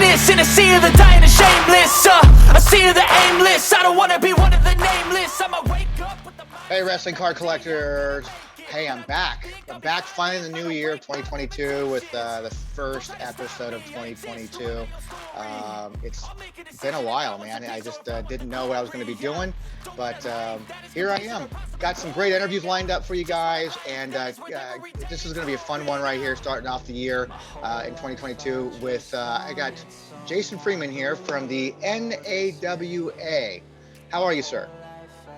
nameless in a sea of the dying and shameless. A sea of the aimless. I don't wanna be one of the nameless. I'ma wake up with the Hey, wrestling card collectors. Hey, I'm back. I'm back finally in the new year of 2022 with the first episode of 2022. It's been a while, man. I just didn't know what I was going to be doing, but here I am. Got some great interviews lined up for you guys, and this is going to be a fun one right here, starting off the year in 2022 with, I got Jason Freeman here from the NAWA. How are you, sir?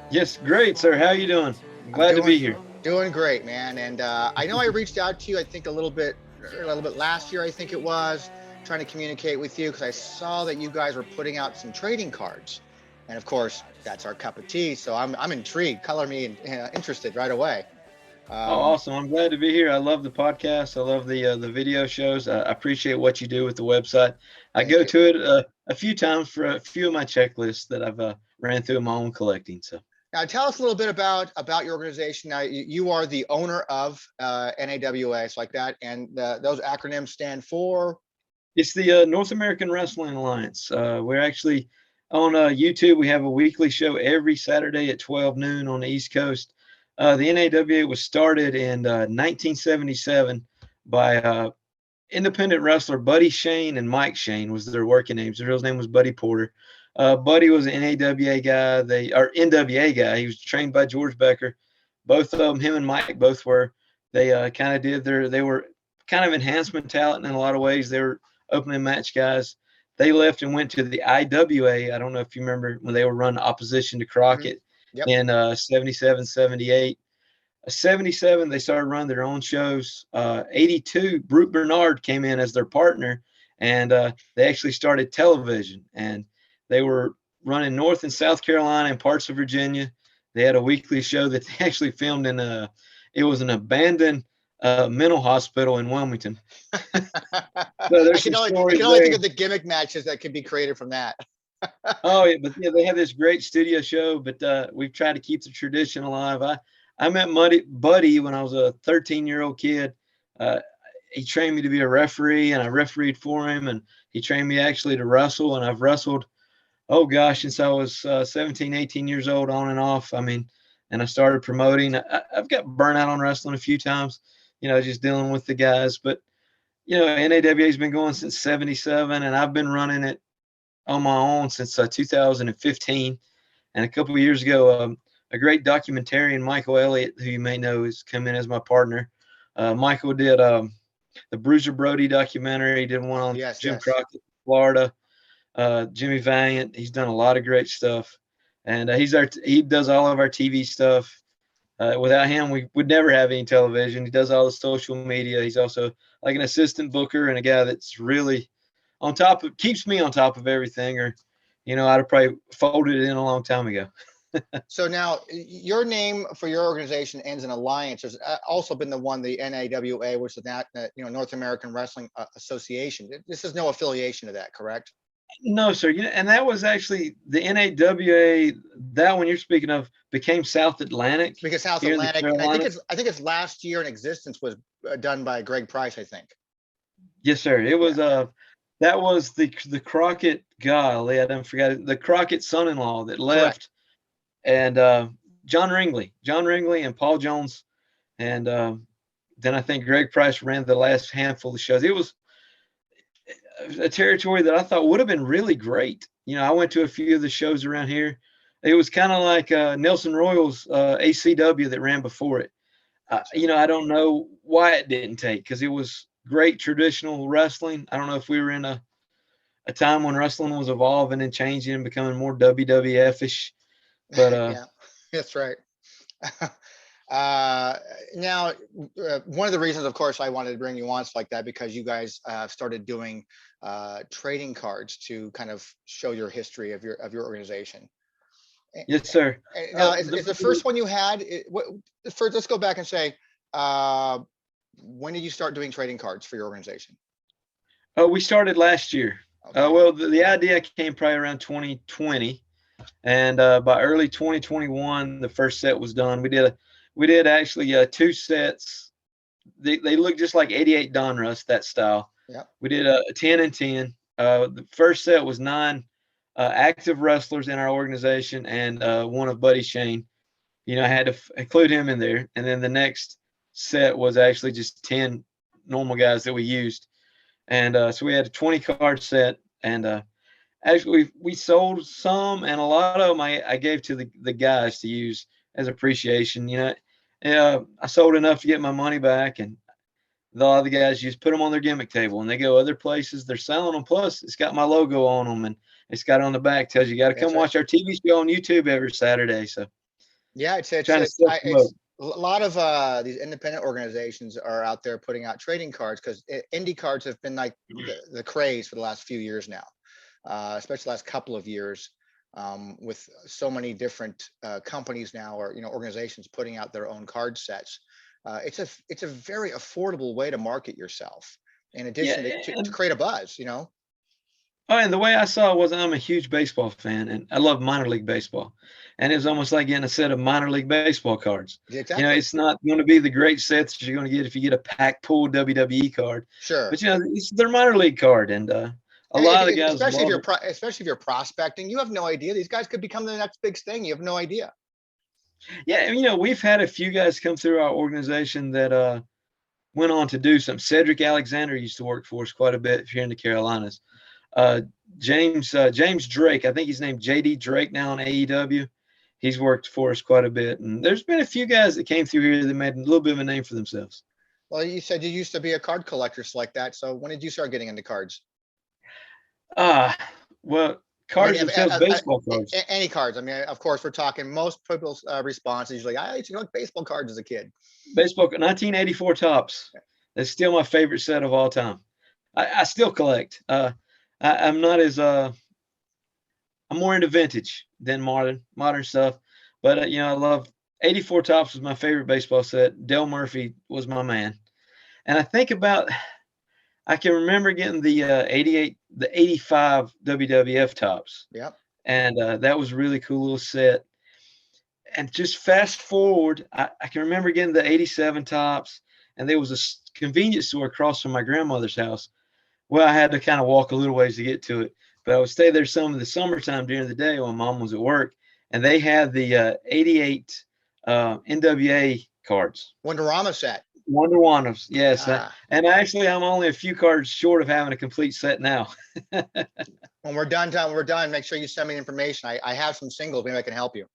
Yes, great, sir. How are you doing? Glad to be here. Doing great, man. And I know I reached out to you, I think a little bit last year, I think it was, trying to communicate with you because I saw that you guys were putting out some trading cards. And of course, that's our cup of tea. So I'm intrigued. Color me interested right away. Awesome. I'm glad to be here. I love the podcast. I love the video shows. I appreciate what you do with the website. I go to it a few times for a few of my checklists that I've ran through my own collecting. So. Now, tell us a little bit about your organization. Now, you are the owner of NAWA, it's like that, and those acronyms stand for? It's the North American Wrestling Alliance. We're actually on YouTube. We have a weekly show every Saturday at 12 noon on the East Coast. The NAWA was started in 1977 by independent wrestler Buddy Shane and Mike Shane was their working names. Their real name was Buddy Porter. Buddy was an NAWA guy, NWA guy. He was trained by George Becker. Both of them, him and Mike, both were. They kind of they were kind of enhancement talent in a lot of ways. They were opening match guys. They left and went to the IWA. I don't know if you remember when they were running opposition to Crockett in 77, 78. 77, they started running their own shows. 82, Brute Bernard came in as their partner, and they actually started television. And they were running North and South Carolina and parts of Virginia. They had a weekly show that they actually filmed in it was an abandoned mental hospital in Wilmington. So I can only think of the gimmick matches that could be created from that. Oh, yeah, but yeah, they have this great studio show, but we've tried to keep the tradition alive. I met Buddy when I was a 13-year-old kid. He trained me to be a referee, and I refereed for him, and he trained me actually to wrestle, and I've wrestled since I was 17, 18 years old, on and off. I mean, and I started promoting. I've got burnt out on wrestling a few times, just dealing with the guys. But, NAWA has been going since 77, and I've been running it on my own since 2015. And a couple of years ago, a great documentarian, Michael Elliott, who you may know, has come in as my partner. Michael did the Bruiser Brody documentary. He did one on Jim Crockett, Florida. Jimmy Valiant, he's done a lot of great stuff, and he does all of our TV stuff. Without him, we would never have any television. He does all the social media. He's also like an assistant booker and a guy that's really keeps me on top of everything, or I'd have probably folded it in a long time ago. So now your name for your organization ends in Alliance. There's also been the NAWA, which is that North American Wrestling Association. This is no affiliation to that, correct? No, sir. And that was actually the NAWA. That one you're speaking of became South Atlantic. Because South Atlantic, and I think it's last year in existence was done by Greg Price, I think. Yes, sir. It was that was the Crockett guy. I didn't forget it. The Crockett son-in-law that left, and John Ringley and Paul Jones, and then I think Greg Price ran the last handful of shows. It was a territory that I thought would have been really great. I went to a few of the shows around here. It was kind of like Nelson Royal's ACW that ran before it. I don't know why it didn't take, because it was great traditional wrestling. I don't know if we were in a time when wrestling was evolving and changing and becoming more WWF-ish. But yeah, that's right. Now, one of the reasons, of course, I wanted to bring you on like that, because you guys started doing trading cards to kind of show your history of your organization. Yes, sir. Now, is the first one you had? First, let's go back and say, when did you start doing trading cards for your organization? We started last year. Okay. Well, the idea came probably around 2020, and by early 2021, the first set was done. We did actually 2 sets. They look just like 88 Donruss, that style. Yeah. We did a 10 and 10. The first set was 9 active wrestlers in our organization, and one of Buddy Shane. I had to include him in there. And then the next set was actually just 10 normal guys that we used. And so we had a 20 card set. And actually, we sold some, and a lot of them I gave to the guys to use as appreciation. I sold enough to get my money back, and a lot of the guys just put them on their gimmick table, and they go other places. They're selling them. Plus, it's got my logo on them, and it's got on the back tells you got to come watch our TV show on YouTube every Saturday. So yeah, it's trying to self-promote. a lot of these independent organizations are out there putting out trading cards, because indie cards have been like the craze for the last few years now, especially the last couple of years, with so many different companies now, or organizations putting out their own card sets. It's a very affordable way to market yourself, in addition to create a buzz. Oh, and the way I saw it was, I'm a huge baseball fan, and I love minor league baseball. And it was almost like getting a set of minor league baseball cards. Exactly. It's not going to be the great sets that you're going to get if you get a pack pool WWE card. Sure. But it's their minor league card, and a lot of the guys, especially if you're prospecting, you have no idea. These guys could become the next big thing. You have no idea. Yeah, we've had a few guys come through our organization that went on to do some. Cedric Alexander used to work for us quite a bit here in the Carolinas. James Drake, I think he's named JD Drake now on AEW. He's worked for us quite a bit, and there's been a few guys that came through here that made a little bit of a name for themselves. Well, you said you used to be a card collector like that. So when did you start getting into cards? Well, cards themselves, baseball cards. Any cards. I mean, of course, we're talking, most people's response is usually, I used to collect baseball cards as a kid. Baseball, 1984 Topps. That's still my favorite set of all time. I still collect. I'm not as I'm more into vintage than modern stuff, but I love 84 Topps was my favorite baseball set. Dale Murphy was my man, and I can remember getting the 85 WWF Topps. Yep. And that was a really cool little set. And just fast forward, I can remember getting the 87 Topps, and there was a convenience store across from my grandmother's house. Well, I had to kind of walk a little ways to get to it, but I would stay there some of the summertime during the day when Mom was at work, and they had the 88 NWA cards. Wonderama set. Wonderwanas, yes. And actually, I'm only a few cards short of having a complete set now. When we're done, make sure you send me information. I have some singles. Maybe I can help you.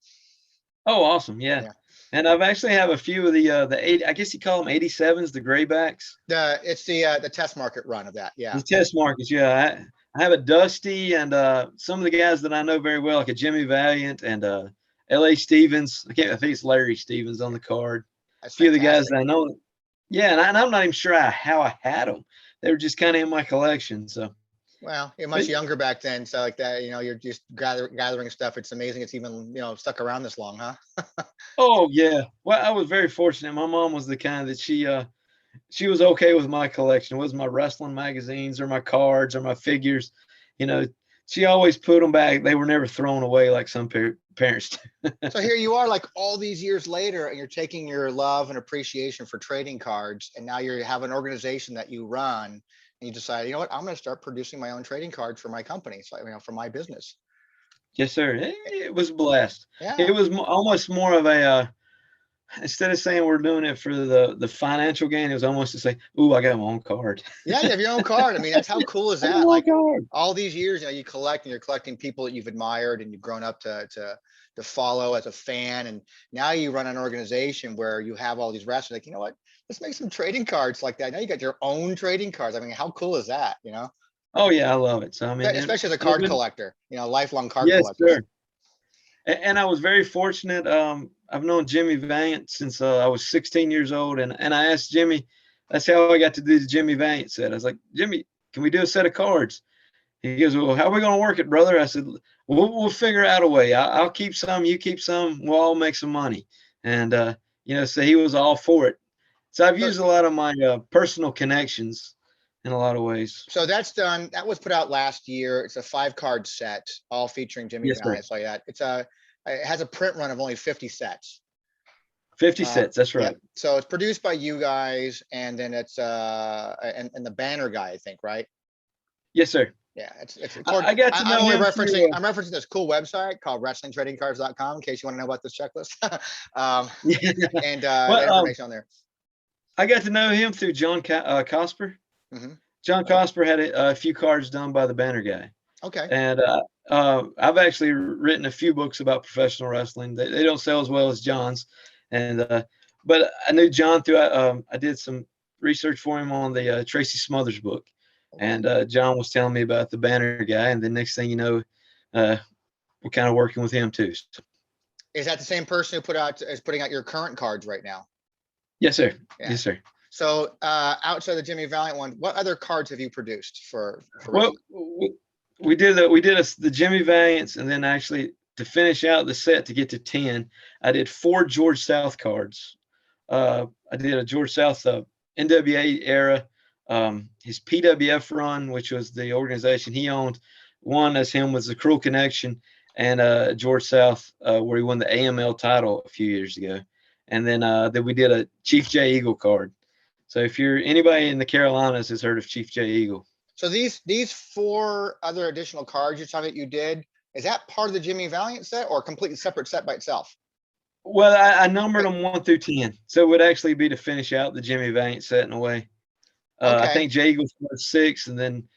Oh, awesome. Yeah. And I've actually have a few of the 80, I guess you call them 87s, the graybacks. It's the test market run of that. Yeah. The test markets. Yeah. I have a Dusty, and some of the guys that I know very well, like a Jimmy Valiant and L.A. Stevens. I think it's Larry Stevens on the card. That's a few of the guys fantastic. that I know. Yeah, and I'm not even sure how I had them. They were just kind of in my collection. So. Well, you're much younger back then, so like that, you're just gathering stuff. It's amazing it's even stuck around this long, huh? Oh yeah. Well, I was very fortunate. My mom was the kind that she was okay with my collection. It wasn't my wrestling magazines or my cards or my figures. She always put them back. They were never thrown away like some parents do. So here you are, like all these years later, and you're taking your love and appreciation for trading cards, and now you have an organization that you run, and you decide, what, I'm going to start producing my own trading cards for my company, so for my business. Yes, sir. It was blessed. Yeah. It was almost more of a instead of saying we're doing it for the financial gain, it was almost to say, "Ooh, I got my own card." Yeah, you have your own card. I mean, that's how cool is that? Like all these years, you collect, and you're collecting people that you've admired and you've grown up to follow as a fan, and now you run an organization where you have all these wrestlers. Like, what? Let's make some trading cards like that. Now you got your own trading cards. I mean, how cool is that? Oh yeah, I love it. So I mean, especially as a card collector, lifelong card collector. Yes, sir. And I was very fortunate. I've known Jimmy Valiant since I was 16 years old, and I asked Jimmy. That's how I got to do the Jimmy Valiant set. I was like, Jimmy, can we do a set of cards? He goes, well, how are we going to work it, brother? I said, we'll figure out a way. I'll keep some, you keep some. We'll all make some money. And so he was all for it. So I've used a lot of my personal connections in a lot of ways. So that's done. That was put out last year. It's a 5-card set, all featuring Jimmy Valiant. So yeah, it has a print run of only 50 sets. 50 sets. That's right. Yeah. So it's produced by you guys, and then it's and the banner guy, I think, right? Yes, sir. Yeah, it's I got to know I'm him through. I'm referencing this cool website called wrestlingtradingcards.com in case you want to know about this checklist. Yeah. And Well, got information on there. I got to know him through John Cosper. Hmm. John Cosper had a few cards done by the Banner Guy, Okay. and I've actually written a few books about professional wrestling. They don't sell as well as John's, and but I knew John through. I did some research for him on the Tracy Smothers book, Okay. and John was telling me about the Banner Guy, and the next thing you know, we're kind of working with him too. So, Is that the same person who is putting out your current cards right now? yes, sir. Yeah. Yes, sir. So outside the Jimmy Valiant one, what other cards have you produced for Well, wrestling? we did the Jimmy Valiants, and then actually to finish out the set to get to 10, I did 4 George South cards. I did a George South NWA era, his PWF run, which was the organization he owned. One as him was the Cruel Connection, and George South, where he won the AML title a few years ago. And then we did a Chief J Eagle card. So if you're anybody in the Carolinas has heard of Chief J Eagle. So these 4 other additional cards you're talking about you did, is that part of the Jimmy Valiant set or a completely separate set by itself? Well, I numbered them 1 through 10, so it would actually be to finish out the Jimmy Valiant set in a way. I Okay. think J Eagles was 6, and then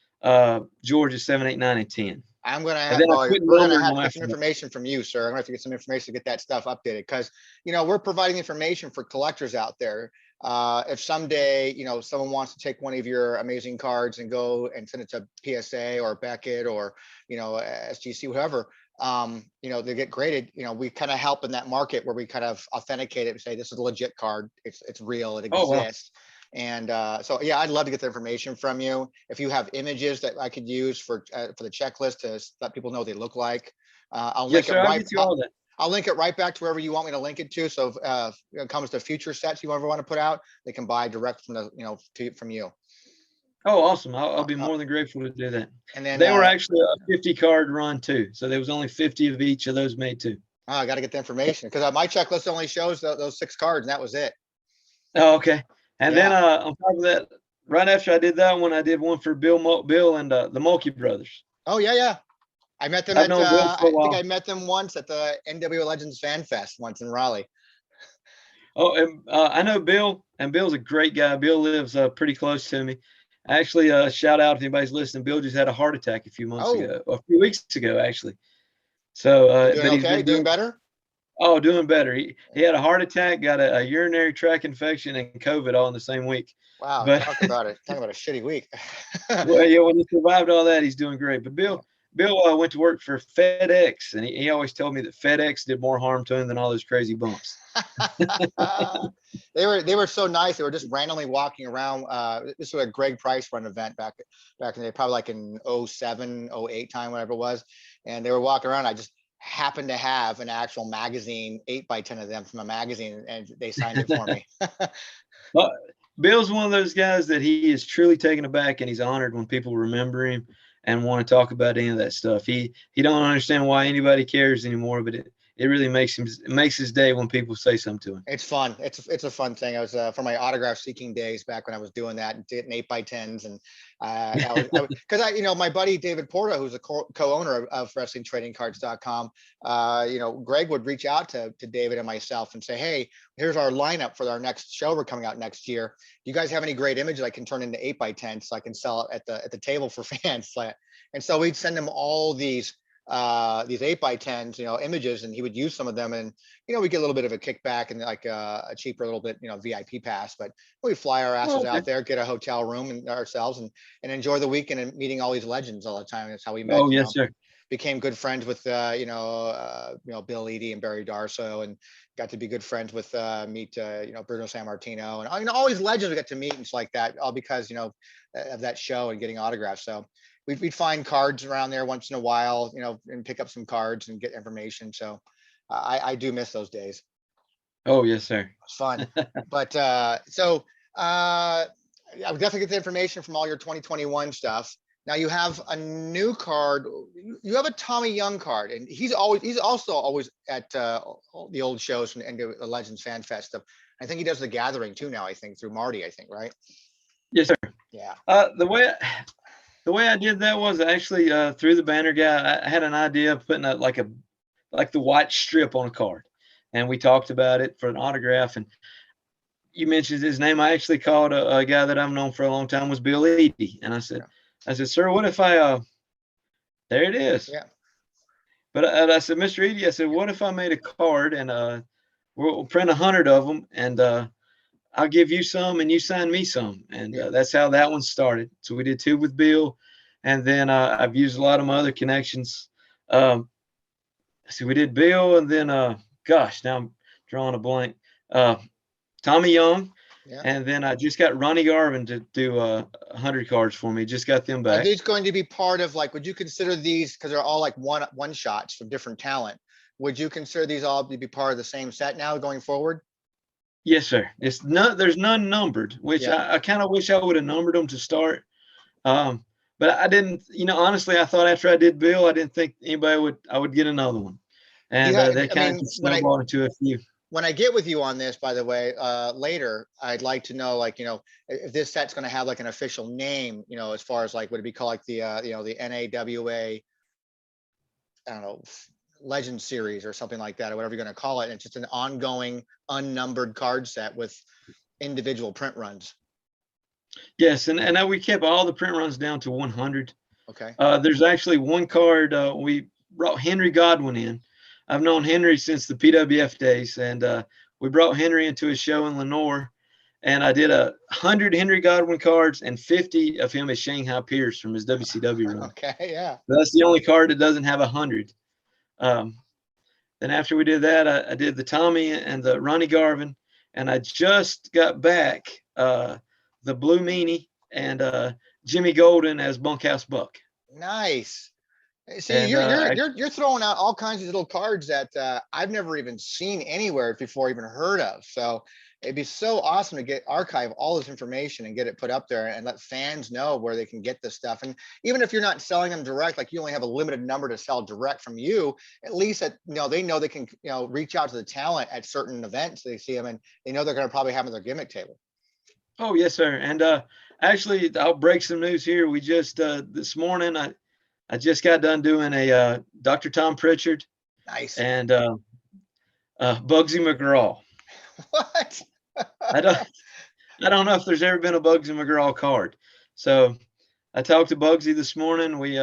George is 7, 8, 9, and 10. I'm gonna And have, then I well, quit we're gonna numbering have them to get some after that. information from you, sir. I'm gonna have to get some information to get that stuff updated because we're providing information for collectors out there. If someday someone wants to take one of your amazing cards and go and send it to PSA or Beckett or SGC, whoever, they get graded. We kind of help in that market where we kind of authenticate it and say this is a legit card. It's real. It Oh, wow. exists. And so yeah, I'd love to get the information from you. If you have images that I could use for the checklist to let people know what they look like, I'll Yes, link sir. it I'll right. get you all that. I'll link it right back to wherever you want me to link it to. So if it comes to future sets you ever want to put out, they can buy direct from from you. Oh, awesome. I'll be Uh, more than grateful to do that. And then They were actually a 50 card run too. So there was only 50 of each of those made too. I got to get the information because my checklist only shows those 6 cards and that was it. Oh, okay. And then Yeah. on top of that, right after I did that one, I did one for Bill and the Mulkey brothers. Oh yeah. I met them I've at known Bill for a I think while. I met them once at the NWA Legends Fan Fest once in Raleigh. Oh, and I know Bill, and Bill's a great guy. Bill lives pretty close to me. Actually, shout out if anybody's listening. Bill just had a heart attack a few weeks ago, actually. So, Doing but he's okay? been Doing better? doing better. He had a heart attack, got a urinary tract infection, and COVID all in the same week. Wow, But talk about it. Talk about a shitty week. well, yeah, when he survived all that, he's doing great. But Bill went to work for FedEx, and he always told me that FedEx did more harm to him than all those crazy bumps. They were so nice. They were just randomly walking around. This was a Greg Price run event back in the day, probably like in 07, 08 time, whatever it was. And they were walking around. I just happened to have an actual magazine, 8x10 of them from a magazine, and they signed it for me. Well, Bill's one of those guys that he is truly taken aback, and he's honored when people remember him and want to talk about any of that stuff. He don't understand why anybody cares anymore, but it really makes his day when people say something to him. It's fun. It's a fun thing. I was for my autograph seeking days back when I was doing that, getting 8x10s, and because my buddy David Porta, who's a co-owner of WrestlingTradingCards.com, Greg would reach out to David and myself and say, hey, here's our lineup for our next show we're coming out next year. Do you guys have any great images I can turn into 8x10 so I can sell it at the table for fans? And so we'd send him all these 8x10s, images, and he would use some of them, and we get a little bit of a kickback and like a cheaper little bit, VIP pass, but we fly our asses out there, get a hotel room and ourselves, and enjoy the weekend and meeting all these legends all the time. That's how we met. Oh, yes, sir. Became good friends with Bill Eadie and Barry Darso, and got to be good friends with meet Bruno Sammartino, and all these legends we got to meet and stuff like that, all because of that show and getting autographs. So we'd find cards around there once in a while, and pick up some cards and get information. So I do miss those days. Oh, yes, sir. It's fun. But so I would definitely get the information from all your 2021 stuff. Now you have a new card. You have a Tommy Young card, and he's also always at the old shows and the Legends Fan Fest stuff. I think he does the Gathering too now. I think through Marty. I think, right? Yes, sir. Yeah. The way The way I did that was actually through the banner guy. I had an idea of putting like the white strip on a card, and we talked about it for an autograph. And you mentioned his name. I actually called a guy that I've known for a long time was Bill Eady, and I said, sir, what if I there it is. Yeah. But I said, Mr. Eady, I said, what if I made a card and we'll print 100 of them, and I'll give you some and you sign me some. And that's how that one started. So we did 2 with Bill. And then I've used a lot of my other connections. So we did Bill, and then, gosh, now I'm drawing a blank. Tommy Young. Yeah. And then I just got Ronnie Garvin to do 100 cards for me. Just got them Are back. these going to be part of, like, would you consider these, because they're all like one shots from different talent, would you consider these all to be part of the same set now going forward? Yes, sir. There's none numbered, which I kind of wish I would have numbered them to start. But I didn't, honestly, I thought after I did Bill, I didn't think I would get another one. And they kind of snowballed into a few. When I get with you on this, by the way, later, I'd like to know, like, if this set's going to have like an official name, as far as like, would it be called like the NAWA, I don't know, Legend Series or something like that, or whatever you're going to call it. And it's just an ongoing unnumbered card set with individual print runs. Yes, and we kept all the print runs down to 100. Okay. There's actually one card we brought Henry Godwin in. I've known Henry since the PWF days, and we brought Henry into a show in Lenore, and I did 100 Henry Godwin cards and 50 of him as Shanghai Pierce from his WCW run. Okay, yeah. That's the only card that doesn't have 100. Then after we did that, I did the Tommy and the Ronnie Garvin, and I just got back the Blue Meanie and Jimmy Golden as Bunkhouse Buck. Nice. See, And, you're throwing out all kinds of little cards that I've never even seen anywhere before, even heard of. So it'd be so awesome to archive all this information and get it put up there and let fans know where they can get this stuff. And even if you're not selling them direct, like you only have a limited number to sell direct from you, at least they know they can reach out to the talent at certain events. They see them and they know they're going to probably have them at their gimmick table. Oh yes, sir. And actually, I'll break some news here. We just this morning I just got done doing a Dr. Tom Pritchard. Nice. And Bugsy McGraw. What? I don't know if there's ever been a Bugsy McGraw card. So I talked to Bugsy this morning. We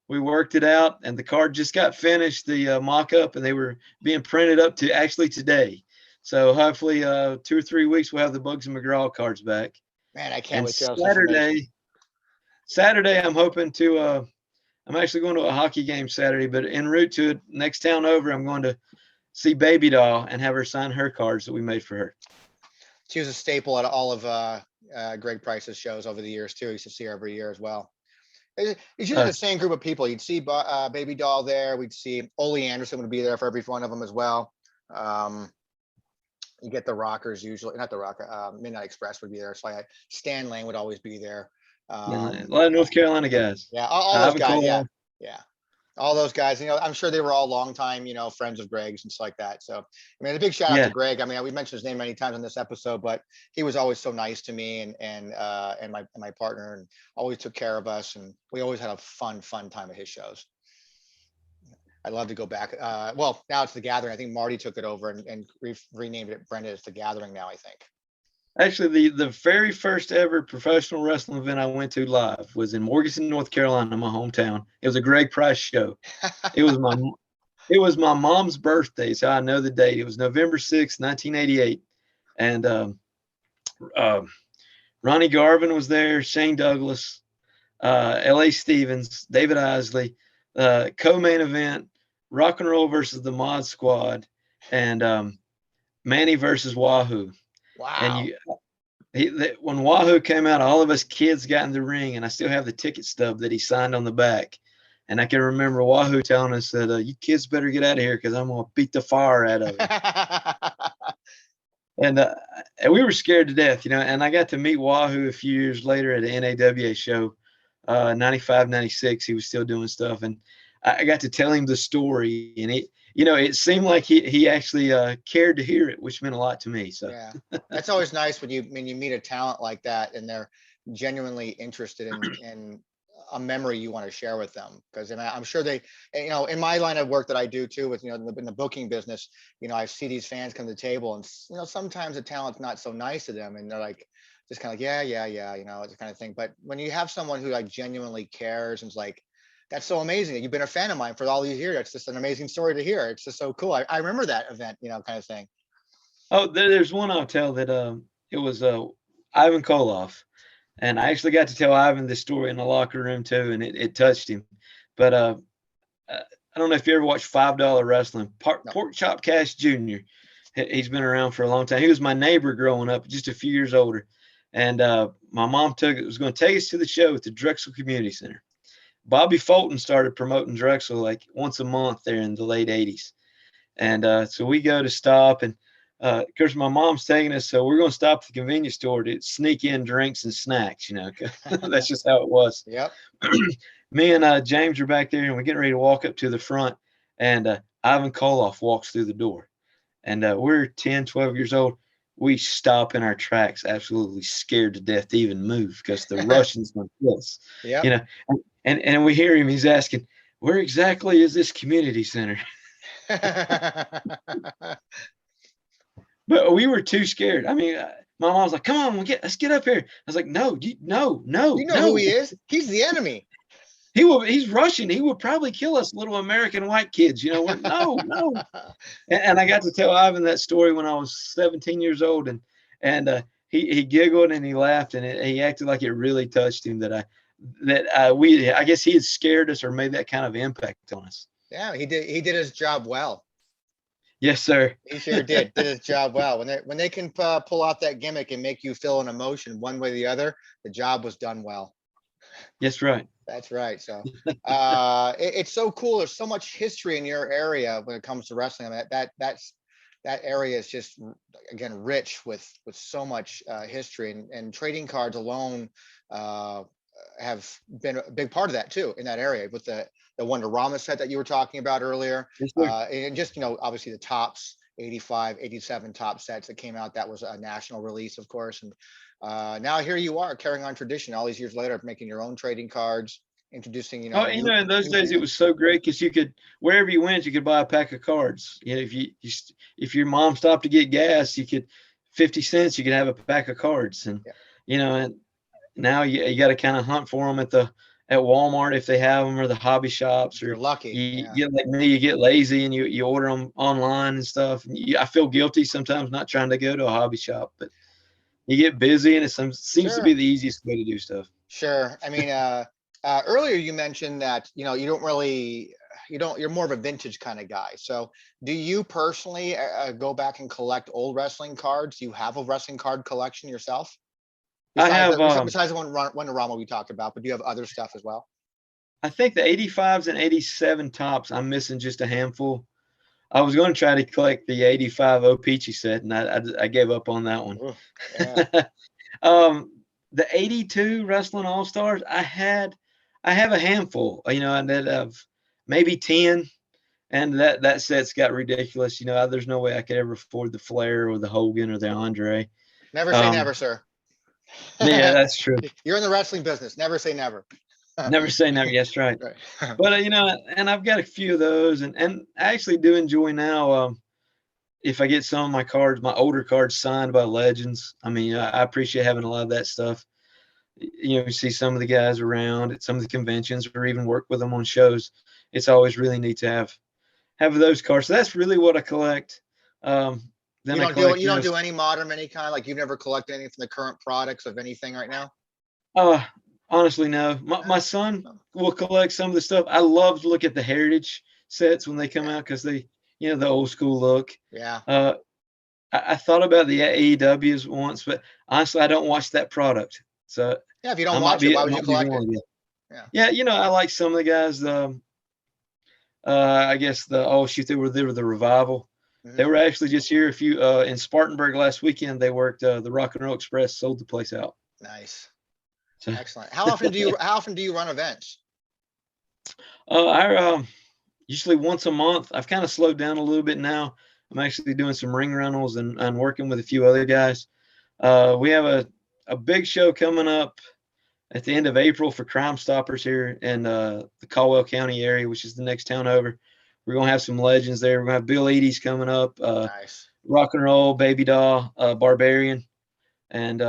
worked it out, and the card just got finished, the mock-up, and they were being printed up to actually today. So hopefully 2 or 3 weeks we'll have the Bugsy McGraw cards back. Man, I can't wait. Saturday I'm hoping to I'm actually going to a hockey game Saturday, but en route to it, next town over, I'm going to see Baby Doll and have her sign her cards that we made for her. She was a staple at all of Greg Price's shows over the years too. He used to see her every year as well. It's usually the same group of people. You'd see Baby Doll there. We'd see Ole Anderson would be there for every one of them as well. You get the Rockers usually, not the Rocker. Midnight Express would be there. So Stan Lane would always be there. A lot of North Carolina guys. Yeah, all those guys. Yeah. All those guys. I'm sure they were all longtime, friends of Greg's and stuff like that. So, I mean, a big shout out to Greg. I mean, we mentioned his name many times on this episode, but he was always so nice to me and my partner, and always took care of us. And we always had a fun time at his shows. I'd love to go back. Well, now it's The Gathering. I think Marty took it over and renamed it, Brenda. It's The Gathering now, I think. Actually, the very first ever professional wrestling event I went to live was in Morganton, North Carolina, my hometown. It was a Greg Price show. It was my mom's birthday, so I know the date. It was November 6th, 1988. And Ronnie Garvin was there, Shane Douglas, L.A. Stevens, David Isley, co-main event, Rock and Roll versus the Mod Squad, and Manny versus Wahoo. Wow. And when Wahoo came out, all of us kids got in the ring, and I still have the ticket stub that he signed on the back. And I can remember Wahoo telling us that you kids better get out of here because I'm going to beat the fire out of you. And we were scared to death, and I got to meet Wahoo a few years later at an NAWA show, 95, 96. He was still doing stuff. And I got to tell him the story, and it seemed like he actually cared to hear it, which meant a lot to me. So yeah, that's always nice when you meet a talent like that and they're genuinely interested in a memory you want to share with them? Because I'm sure they, in my line of work that I do too, with in the booking business, I see these fans come to the table, and sometimes the talent's not so nice to them, and they're like, just kind of like, yeah, it's kind of thing. But when you have someone who like genuinely cares and is like, that's so amazing. You've been a fan of mine for all these years. It's just an amazing story to hear. It's just so cool. I remember that event, kind of thing. Oh, there's one I'll tell that it was Ivan Koloff, and I actually got to tell Ivan this story in the locker room too, and it touched him. But I don't know if you ever watched $5 Wrestling. No. Pork Chop Cash Jr. He's been around for a long time. He was my neighbor growing up, just a few years older. And my mom was going to take us to the show at the Drexel Community Center. Bobby Fulton started promoting Drexel like once a month there in the late 80s. And so we go to stop, and of course my mom's taking us, so we're going to stop at the convenience store to sneak in drinks and snacks, That's just how it was. Yep. Me and James are back there, and we're getting ready to walk up to the front, and Ivan Koloff walks through the door. And we're 10, 12 years old. We stop in our tracks, absolutely scared to death to even move because the Russians going to kill us. Yeah. And we hear him. He's asking, "Where exactly is this community center?" But we were too scared. I mean, my mom was like, "Come on, let's get up here." I was like, "No, no." You know who he is? He's the enemy. He's Russian. He would probably kill us little American white kids. No. And I got to tell Ivan that story when I was 17 years old, and he giggled and he laughed, and he acted like it really touched him I guess he had scared us or made that kind of impact on us. Yeah, he did his job well. Yes, sir. He sure did his job well. When they can pull out that gimmick and make you feel an emotion one way or the other, the job was done well. Yes, right. That's right. So it's so cool. There's so much history in your area when it comes to wrestling. I mean, that area is just, again, rich with so much history, and trading cards alone have been a big part of that too in that area, with the Wonderama set that you were talking about earlier. Yes, and just, obviously the tops, 85, 87 top sets that came out. That was a national release, of course. And now here you are carrying on tradition all these years later, making your own trading cards, introducing, in those days it was so great because you could, wherever you went, you could buy a pack of cards. If your mom stopped to get gas, you could 50 cents, you could have a pack of cards. And and now you got to kind of hunt for them at Walmart if they have them, or the hobby shops. Or you're lucky. You get like me, you get lazy and you order them online and stuff. And I feel guilty sometimes not trying to go to a hobby shop, but you get busy, and it seems to be the easiest way to do stuff. Sure. I mean, earlier you mentioned that, you're more of a vintage kind of guy. So do you personally go back and collect old wrestling cards? Do you have a wrestling card collection yourself? Besides the Wonderama we talked about, but do you have other stuff as well? I think the 85s and 87 tops, I'm missing just a handful. I was going to try to collect the 85 O-Peachy set, and I gave up on that one. Ooh, yeah. The 82 Wrestling All-Stars, I have a handful, and that of maybe 10, and that set's got ridiculous. There's no way I could ever afford the Flair or the Hogan or the Andre. Never say never, sir. Yeah, that's true. You're in the wrestling business. Never say never. Never say never. Yes, right. But and I've got a few of those, and I actually do enjoy now. If I get some of my cards, my older cards signed by legends. I mean, I appreciate having a lot of that stuff. You see some of the guys around at some of the conventions, or even work with them on shows. It's always really neat to have those cards. So that's really what I collect. Then you don't do any modern, any kind, like you've never collected anything from the current products of anything right now? Honestly, no. My son will collect some of the stuff. I love to look at the heritage sets when they come out, because they, the old school look. Yeah. I thought about the AEWs once, but honestly, I don't watch that product. So yeah, if you don't watch it, why would you collect it? Yeah, I like some of the guys. I guess they were the Revival. Mm-hmm. They were actually just here in Spartanburg last weekend. They worked the Rock and Roll Express, sold the place out. Nice. So, excellent. How often do you run events? I usually once a month. I've kind of slowed down a little bit now. I'm actually doing some ring rentals and working with a few other guys. We have a big show coming up at the end of April for Crime Stoppers here in the Caldwell County area, which is the next town over. We're going to have some legends there. We're going to have Bill Eady's coming up, Nice. Rock and Roll, Baby Doll, Barbarian. And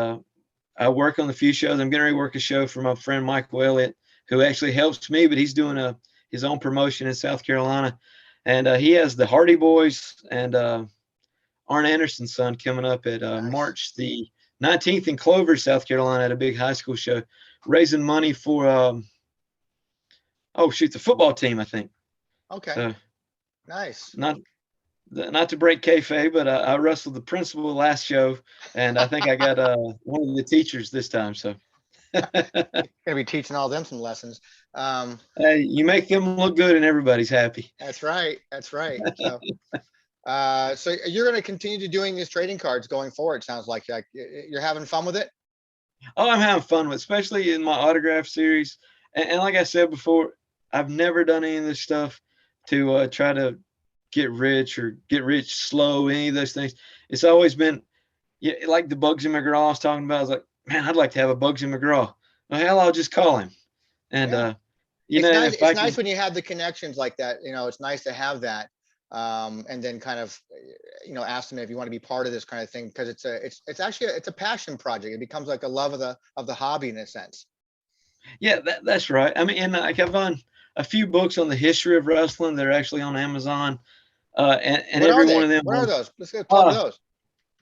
I work on a few shows. I'm getting ready to work a show for my friend Michael Elliott, who actually helps me, but he's doing his own promotion in South Carolina. And he has the Hardy Boys and Arn Anderson's son coming up at Nice. March the 19th in Clover, South Carolina, at a big high school show, raising money for the football team, I think. Okay. So, nice. Not to break kayfabe, but I wrestled the principal last show, and I think I got one of the teachers this time. So Gonna be teaching all them some lessons. Hey, you make them look good, and everybody's happy. That's right. That's right. So, so you're going to continue to doing these trading cards going forward. Sounds like you're having fun with it. Oh, I'm having fun with, especially in my autograph series. And like I said before, I've never done any of this stuff to try to get rich or get rich slow, any of those things. It's always been like the Bugsy McGraw I was talking about. I was like, man, I'd like to have a Bugsy McGraw. Well, hell, I'll just call him. And, it's nice when you have the connections like that. It's nice to have that. And then kind of, ask them if you want to be part of this kind of thing, because it's actually a passion project. It becomes like a love of the hobby in a sense. Yeah, that's right. I mean, and like I've done a few books on the history of wrestling that are actually on Amazon. And every one of them. What are those? Let's go plug those.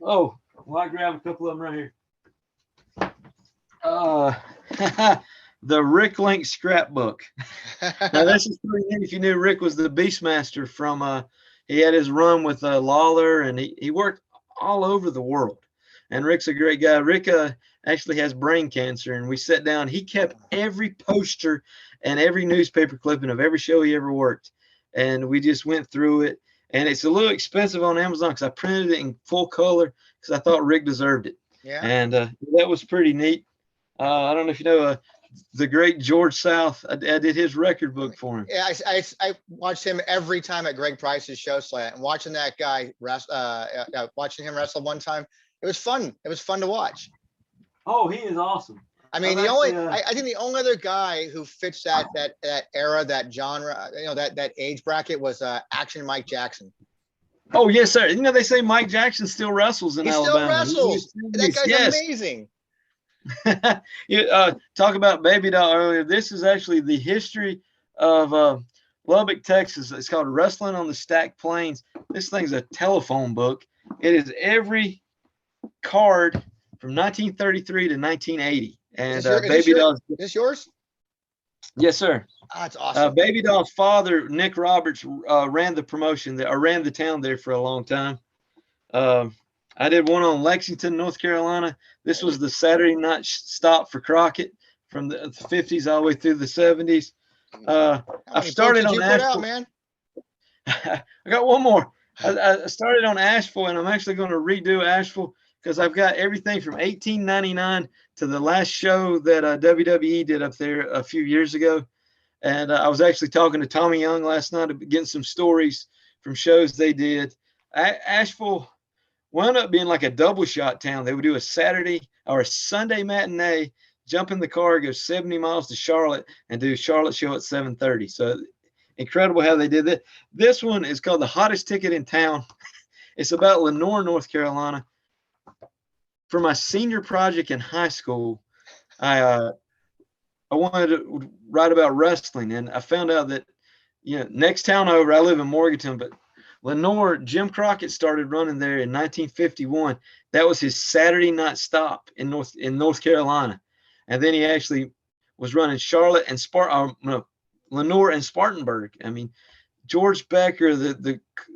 Oh, well, I grab a couple of them right here. The Rick Link scrapbook. Now, this is pretty neat. If you knew, Rick was the Beastmaster from, he had his run with Lawler, and he worked all over the world. And Rick's a great guy. Rick actually has brain cancer, and we sat down. He kept every poster and every newspaper clipping of every show he ever worked. And we just went through it. And it's a little expensive on Amazon because I printed it in full color because I thought Rick deserved it. Yeah. And that was pretty neat. I don't know if you know the great George South. I did his record book for him. Yeah, I watched him every time at Greg Price's show slot, and watching that guy watching him wrestle one time, it was fun. It was fun to watch. Oh, he is awesome. I mean, I think the only other guy who fits that era, that genre, that age bracket was Action Mike Jackson. Oh, yes, sir. They say Mike Jackson still wrestles in Alabama. Still wrestles. That guy's amazing. You talk about Baby Doll earlier. This is actually the history of Lubbock, Texas. It's called Wrestling on the Stacked Plains. This thing's a telephone book. It is every card from 1933 to 1980. And Baby Doll. Is this yours? Yes, sir. Oh, that's awesome. Baby Doll's father, Nick Roberts, ran the promotion there, or ran the town there for a long time. I did one on Lexington, North Carolina. This was the Saturday night stop for Crockett from the 50s all the way through the 70s. I've started on Asheville. Man? I got one more. I started on Asheville, and I'm actually going to redo Asheville because I've got everything from 1899 to the last show that WWE did up there a few years ago. And I was actually talking to Tommy Young last night, getting some stories from shows they did. Asheville wound up being like a double shot town. They would do a Saturday or a Sunday matinee, jump in the car, go 70 miles to Charlotte, and do Charlotte show at 7:30. So incredible how they did that. This one is called The Hottest Ticket in Town. It's about Lenore, North Carolina. For my senior project in high school, I wanted to write about wrestling, and I found out that next town over, I live in Morganton, but Lenore, Jim Crockett started running there in 1951. That was his Saturday night stop in North Carolina, and then he actually was running Charlotte and Lenore and Spartanburg. I mean, George Becker,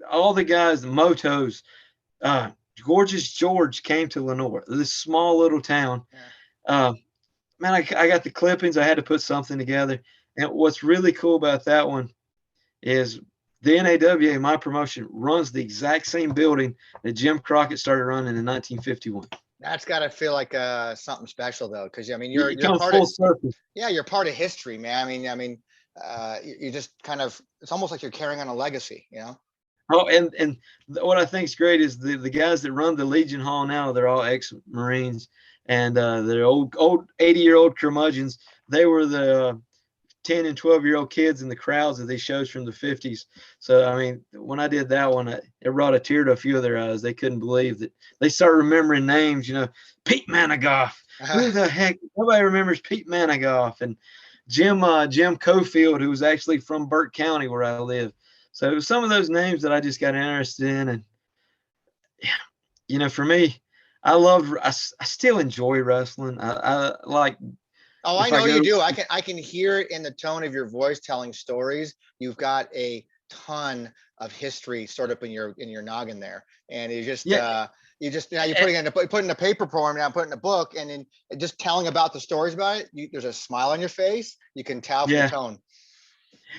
all the guys, the Motos, Gorgeous George came to Lenore, this small little town. Man, I got the clippings. I had to put something together. And what's really cool about that one is the NAWA, my promotion, runs the exact same building that Jim Crockett started running in 1951. That's got to feel like something special, though, because you're part full of circle. Yeah, you're part of history, man. I mean, you just kind of, it's almost like you're carrying on a legacy, Oh, and what I think is great is the guys that run the Legion Hall now, they're all ex-Marines. and they're old 80-year-old curmudgeons. They were the 10 and 12-year-old kids in the crowds of these shows from the 50s. So, I mean, when I did that one, it brought a tear to a few of their eyes. They couldn't believe that they started remembering names, Pete Manigoff. Who the heck? Nobody remembers Pete Manigoff. And Jim Cofield, who was actually from Burke County where I live. So it was some of those names that I just got interested in. And, for me, I still enjoy wrestling. I like, Oh, I if I know you go, do. I can hear it in the tone of your voice telling stories. You've got a ton of history stored up in your noggin there, and yeah, now you're putting it in a paper form, now putting in a book, and then just telling about the stories about it. There's a smile on your face. You can tell from the tone.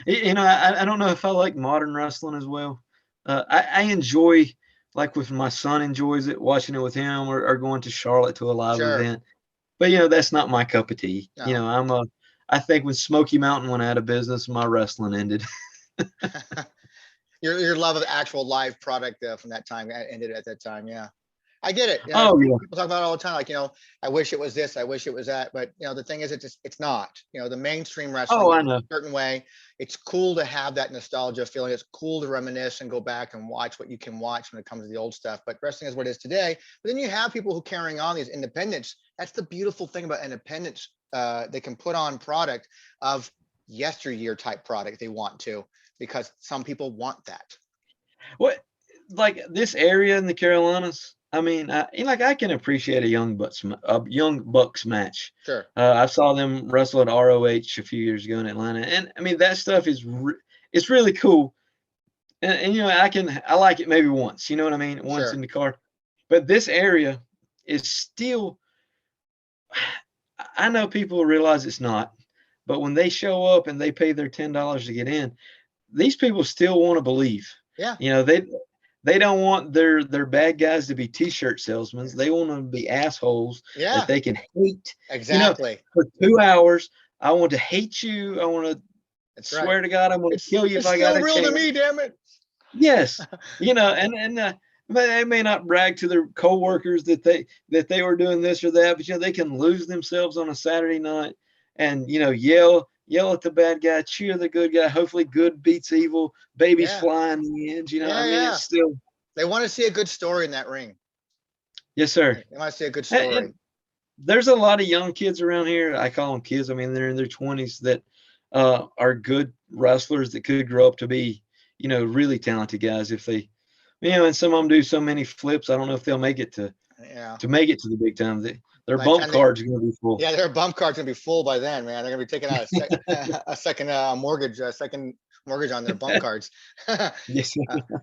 I don't know if I like modern wrestling as well. I enjoy, like with my son enjoys it, watching it with him, or going to Charlotte to a live Sure. event. But that's not my cup of tea. No. I think when Smoky Mountain went out of business, my wrestling ended. Your love of the actual live product from that time ended at that time. Yeah. I get it. Oh yeah. People talk about it all the time. Like, I wish it was this, I wish it was that. But the thing is, it's not. The mainstream wrestling Oh, I know. a certain way. It's cool to have that nostalgia feeling. It's cool to reminisce and go back and watch what you can watch when it comes to the old stuff. But wrestling is what it is today. But then you have people who carrying on these independents. That's the beautiful thing about independents. They can put on product of yesteryear type product they want to, because some people want that. What, like this area in the Carolinas? I mean, I can appreciate a young Bucks match. Sure. I saw them wrestle at ROH a few years ago in Atlanta, and I mean that stuff is it's really cool. And I like it maybe once. You know what I mean? Once Sure. in the car. But this area is still. I know people realize it's not, but when they show up and they pay their $10 to get in, these people still want to believe. Yeah. They don't want their bad guys to be t-shirt salesmen. They want them to be assholes that they can hate. Exactly. For 2 hours, I want to hate you. I want to swear to God, I'm going to kill you if I got a chance. It's still real to me, damn it. Yes, and they may not brag to their coworkers that they were doing this or that, but they can lose themselves on a Saturday night and yell at the bad guy, cheer the good guy. Hopefully, good beats evil. Babies fly in the end. It's still. They want to see a good story in that ring. Yes, sir. They want to see a good story. And there's a lot of young kids around here. I call them kids. I mean, they're in their 20s that are good wrestlers that could grow up to be, really talented guys if they, and some of them do so many flips. I don't know if they'll make it to make it to the big time. Their bump cards are going to be full. Yeah, their bump cards going to be full by then, man. They're going to be taking out a second mortgage on their bump cards. Yes.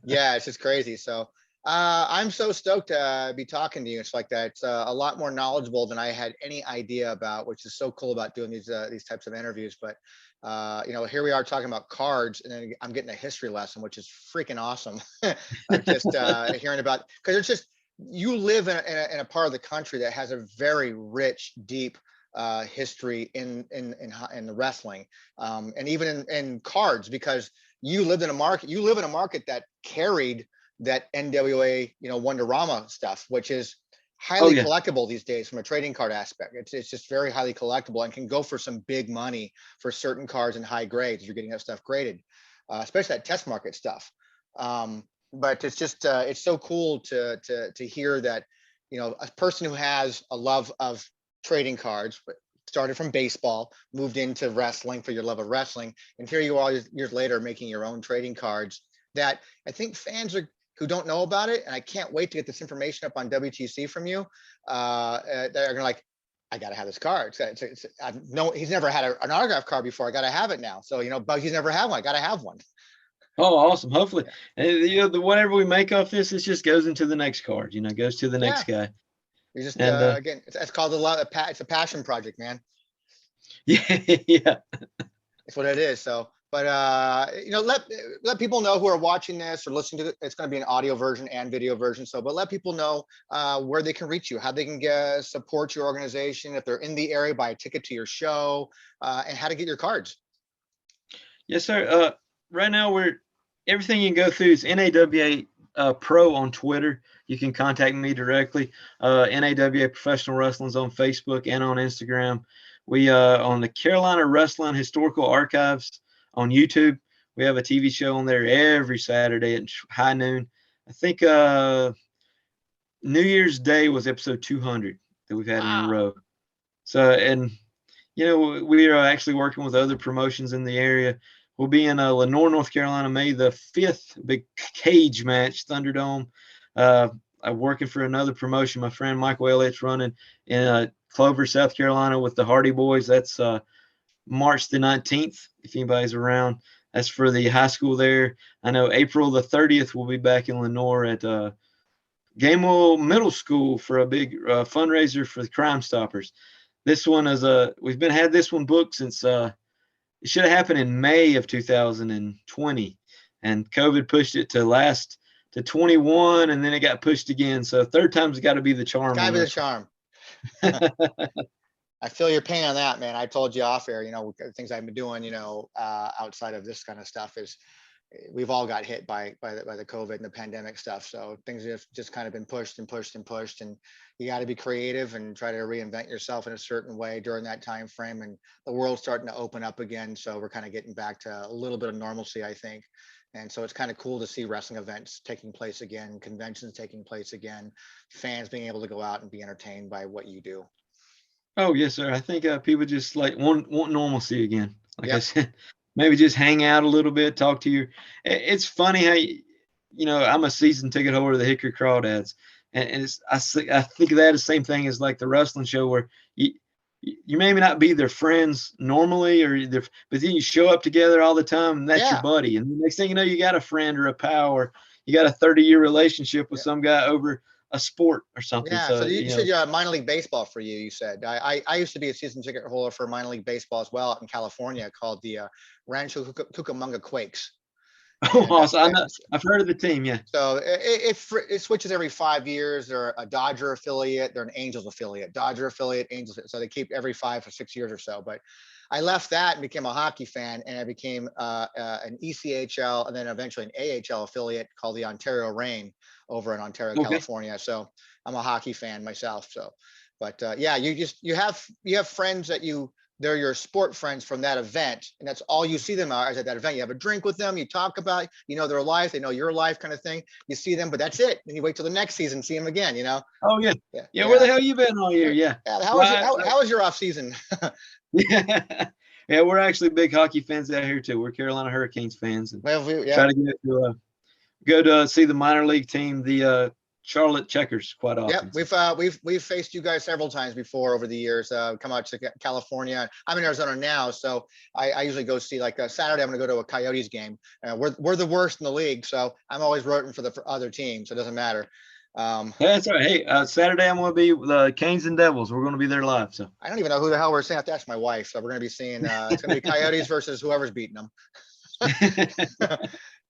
Yeah, it's just crazy. So I'm so stoked to be talking to you. It's like that. It's a lot more knowledgeable than I had any idea about, which is so cool about doing these types of interviews. But here we are talking about cards, and then I'm getting a history lesson, which is freaking awesome. Just hearing about, because it's just, you live in a part of the country that has a very rich, deep history in the wrestling, and even in cards, because you live in a market that carried that NWA, Wonderama stuff, which is highly collectible these days from a trading card aspect. It's just very highly collectible and can go for some big money for certain cards and high grades if you're getting that stuff graded, especially that test market stuff. But it's just it's so cool to hear that, a person who has a love of trading cards, but started from baseball, moved into wrestling for your love of wrestling, and here you are years later making your own trading cards that I think fans who don't know about it, and I can't wait to get this information up on WTC from you. They're gonna like, I gotta have this card. He's never had an autograph card before. I gotta have it now. So Bugsy's never had one. I gotta have one. Oh, awesome! Hopefully, whatever we make off this, it just goes into the next card. Goes to the next guy. You just again, it's called it's a passion project, man. Yeah. It's what it is. So. But let people know who are watching this or listening to it. It's going to be an audio version and video version. So, but let people know where they can reach you, how they can support your organization, if they're in the area, buy a ticket to your show, and how to get your cards. Yes, sir. Right now, everything you can go through is NAWA Pro on Twitter. You can contact me directly. NAWA Professional Wrestling's on Facebook and on Instagram. We on the Carolina Wrestling Historical Archives on YouTube. We have a TV show on there every Saturday at high noon. I think New Year's Day was episode 200 that we've had in a row. So, and we are actually working with other promotions in the area. We'll be in Lenore, North Carolina, May the 5th, big cage match, Thunderdome. I'm working for another promotion. My friend Michael Elliott's running in Clover, South Carolina with the Hardy Boys. That's March the 19th, if anybody's around. That's for the high school there. I know April the 30th we'll be back in Lenore at Gamewell Middle School for a big fundraiser for the Crime Stoppers. This one is we've had this one booked since it should have happened in May of 2020, and COVID pushed it to 21, and then it got pushed again. So third time's got to be the charm. Got to be the charm. I feel your pain on that, man. I told you off air, things I've been doing, outside of this kind of stuff is we've all got hit by the COVID and the pandemic stuff. So things have just kind of been pushed and pushed and pushed, and you got to be creative and try to reinvent yourself in a certain way during that time frame. And the world's starting to open up again. So we're kind of getting back to a little bit of normalcy, I think. And so it's kind of cool to see wrestling events taking place again, conventions taking place again, fans being able to go out and be entertained by what you do. Oh, yes, sir. I think people just want normalcy again. Like I said, maybe just hang out a little bit, talk to you. It's funny how, I'm a season ticket holder of the Hickory Crawdads. And I think of that as the same thing as like the wrestling show where you maybe not be their friends normally, but then you show up together all the time and that's your buddy. And the next thing you know, you got a friend or a pal, or you got a 30-year relationship with some guy over a sport or something. Yeah, so you said minor league baseball for you, you said. I used to be a season ticket holder for minor league baseball as well out in California called the Rancho Cucamonga Quakes. Oh, awesome. I've heard of the team, yeah. So it switches every 5 years. They're a Dodger affiliate. They're an Angels affiliate. Dodger affiliate, Angels. So they keep every 5 or 6 years or so. But I left that and became a hockey fan, and I became an ECHL and then eventually an AHL affiliate called the Ontario Reign over in Ontario, California. So I'm a hockey fan myself. So, but you have friends that they're your sport friends from that event, and that's all you see them as at that event. You have a drink with them, you talk about, their life, they know your life, kind of thing. You see them, but that's it. And you wait till the next season, see them again. Oh yeah. Where the hell you been all year? Yeah. How was your off season? Yeah, we're actually big hockey fans out here too. We're Carolina Hurricanes fans, and try to go to see the minor league team, the Charlotte Checkers, quite often. Yeah, we've faced you guys several times before over the years. Come out to California. I'm in Arizona now, so I usually go see, like Saturday I'm going to go to a Coyotes game. We're the worst in the league, so I'm always rooting for other teams. So it doesn't matter. That's all right. Hey, Saturday I'm going to be with the Canes and Devils. We're going to be there live. So I don't even know who the hell we're seeing. I have to ask my wife. So we're going to be seeing. It's going to be Coyotes versus whoever's beating them.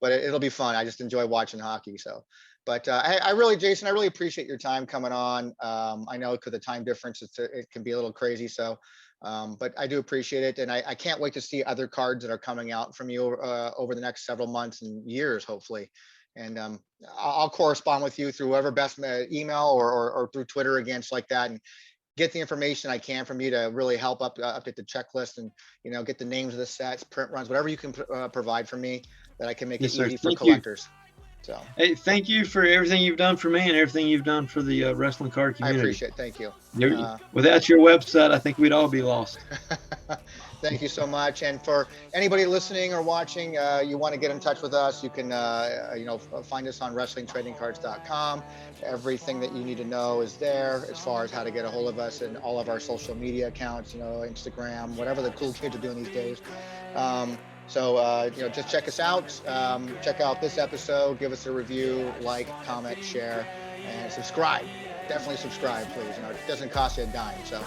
But it'll be fun. I just enjoy watching hockey. So. But Jason, I really appreciate your time coming on. I know because the time difference, it can be a little crazy. So, but I do appreciate it. And I can't wait to see other cards that are coming out from you over the next several months and years, hopefully. And I'll correspond with you through whoever best email or through Twitter against like that, and get the information I can from you to really help update the checklist and, get the names of the sets, print runs, whatever you can provide for me that I can make it easy for collectors. So, hey, thank you for everything you've done for me and everything you've done for the wrestling card community. I appreciate it. Thank you. Without your website, I think we'd all be lost. Thank you so much. And for anybody listening or watching, you want to get in touch with us, you can, find us on WrestlingTradingCards.com. Everything that you need to know is there as far as how to get a hold of us and all of our social media accounts, Instagram, whatever the cool kids are doing these days. So, just check us out. Check out this episode. Give us a review, like, comment, share, and subscribe. Definitely subscribe, please. It doesn't cost you a dime. So,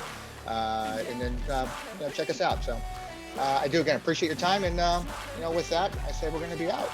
and then, check us out. So, I do, again, appreciate your time. And, with that, I say we're going to be out.